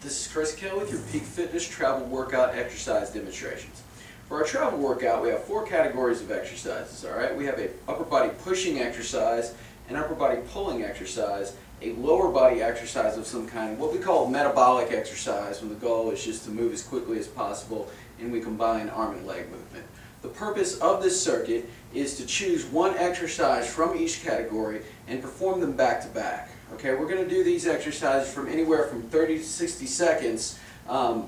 This is Chris Kell with your Peak Fitness travel workout exercise demonstrations. For our travel workout, we have 4 categories of exercises. All right, we have a upper body pushing exercise, an upper body pulling exercise, a lower body exercise of some kind, what we call metabolic exercise, when the goal is just to move as quickly as possible, and we combine arm and leg movement. The purpose of this circuit is to choose one exercise from each category and perform them back to back. Okay, we're going to do these exercises from anywhere from 30 to 60 seconds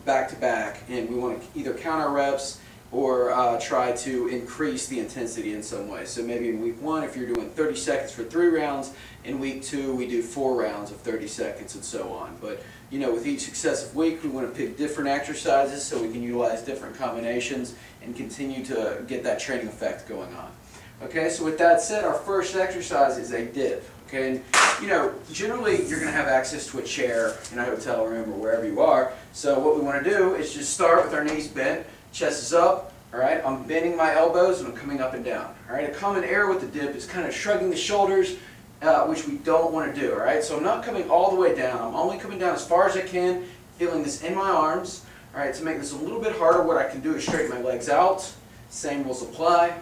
back to back, and we want to either count our reps or try to increase the intensity in some way. So maybe in week 1, if you're doing 30 seconds for 3 rounds, in week 2 we do 4 rounds of 30 seconds and so on. But you know, with each successive week we want to pick different exercises so we can utilize different combinations and continue to get that training effect going on. Okay, so with that said, our first exercise is a dip. Okay, and you know, generally you're going to have access to a chair in a hotel room or wherever you are. So what we want to do is just start with our knees bent, chest is up. All right, I'm bending my elbows and I'm coming up and down. All right, a common error with the dip is kind of shrugging the shoulders, which we don't want to do. All right, so I'm not coming all the way down. I'm only coming down as far as I can, feeling this in my arms. All right, to make this a little bit harder, what I can do is straighten my legs out. Same rules apply.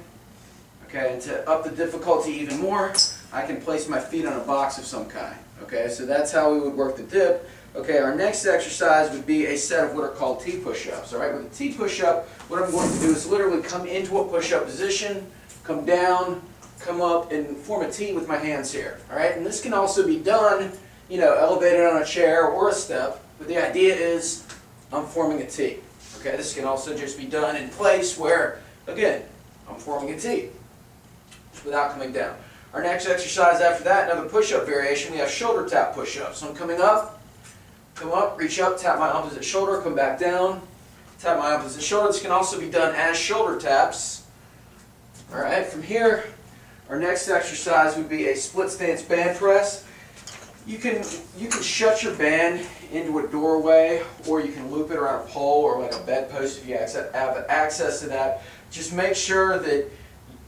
Okay, and to up the difficulty even more, I can place my feet on a box of some kind. Okay, so that's how we would work the dip. Okay, our next exercise would be a set of what are called T push-ups. All right, with a T push-up, what I'm going to do is literally come into a push-up position, come down, come up, and form a T with my hands here. All right, and this can also be done, you know, elevated on a chair or a step. But the idea is I'm forming a T. Okay, this can also just be done in place where, again, I'm forming a T without coming down. Our next exercise after that, another push-up variation, we have shoulder tap push-ups. So I'm coming up, come up, reach up, tap my opposite shoulder, come back down, tap my opposite shoulder. This can also be done as shoulder taps. All right, from here, our next exercise would be a split stance band press. You can shut your band into a doorway, or you can loop it around a pole or like a bedpost if you have access to that. Just make sure that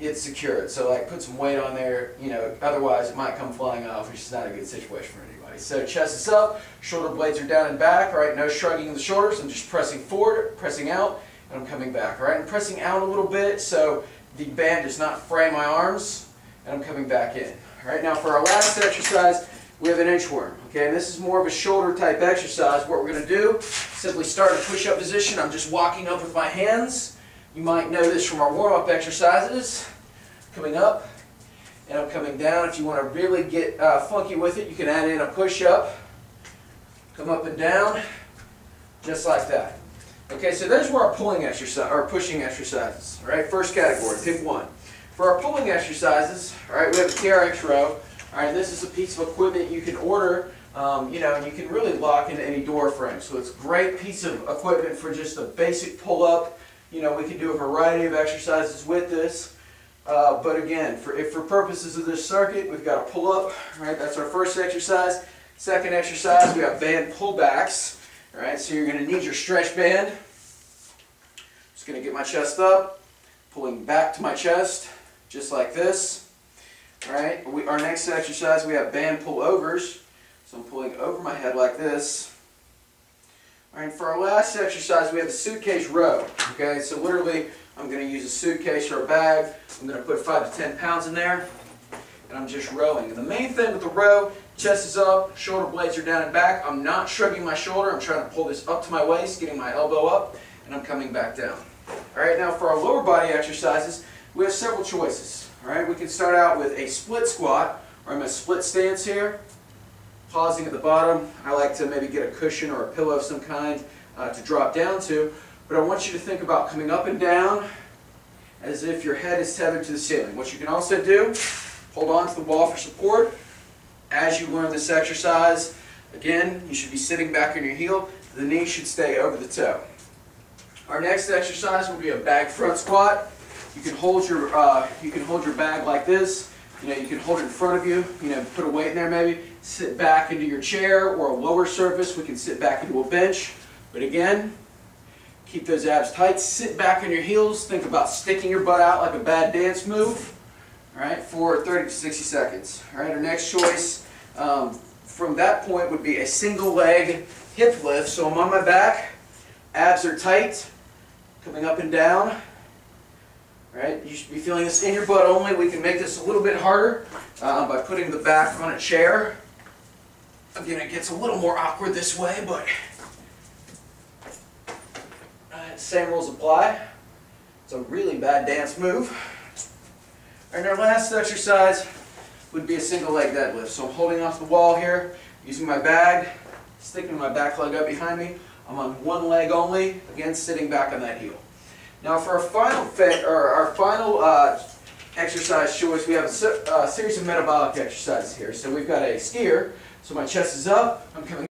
it's secured. So like put some weight on there, you know, otherwise it might come flying off, which is not a good situation for anybody. So chest is up, shoulder blades are down and back, all right, no shrugging of the shoulders. I'm just pressing forward, pressing out, and I'm coming back, all right? I'm pressing out a little bit so the band does not fray my arms, and I'm coming back in. All right, now for our last exercise, we have an inchworm, okay? And this is more of a shoulder type exercise. What we're going to do, simply start in a push-up position. I'm just walking up with my hands. You might know this from our warm-up exercises. Coming up, and I'm coming down. If you want to really get funky with it, you can add in a push-up. Come up and down, just like that. Okay, so those were our pulling exercise, or pushing exercises. All right, first category, pick one. For our pulling exercises, all right, we have a TRX row. All right, this is a piece of equipment you can order. You know, and you can really lock into any door frame. So it's a great piece of equipment for just a basic pull-up. You know, we can do a variety of exercises with this. But again, for purposes of this circuit, we've got a pull-up. Right, that's our first exercise. Second exercise, we have band pullbacks. All right, so you're going to need your stretch band. Just going to get my chest up, pulling back to my chest, just like this. All right, our next exercise, we have band pullovers. So I'm pulling over my head like this. All right, for our last exercise, we have the suitcase row. Okay, so literally, I'm going to use a suitcase or a bag. I'm going to put 5 to 10 pounds in there, and I'm just rowing. And the main thing with the row, chest is up, shoulder blades are down and back. I'm not shrugging my shoulder. I'm trying to pull this up to my waist, getting my elbow up, and I'm coming back down. All right, now for our lower body exercises, we have several choices. All right, we can start out with a split squat, or I'm in a split stance here, pausing at the bottom. I like to maybe get a cushion or a pillow of some kind to drop down to. But I want you to think about coming up and down as if your head is tethered to the ceiling. What you can also do, hold on to the wall for support. As you learn this exercise, again, you should be sitting back on your heel. The knee should stay over the toe. Our next exercise will be a bag front squat. You can hold your bag like this. You know, you can hold it in front of you. You know, put a weight in there maybe. Sit back into your chair or a lower surface. We can sit back into a bench. But again, keep those abs tight. Sit back on your heels. Think about sticking your butt out like a bad dance move. All right, for 30 to 60 seconds. All right, our next choice, from that point would be a single leg hip lift. So I'm on my back, abs are tight, coming up and down. Right? You should be feeling this in your butt only. We can make this a little bit harder by putting the back on a chair. Again, it gets a little more awkward this way, but same rules apply. It's a really bad dance move. And our last exercise would be a single leg deadlift. So I'm holding off the wall here, using my bag, sticking my back leg up behind me. I'm on one leg only, again sitting back on that heel. Now for our final exercise choice, we have a series of metabolic exercises here. So we've got a skier, so my chest is up, I'm coming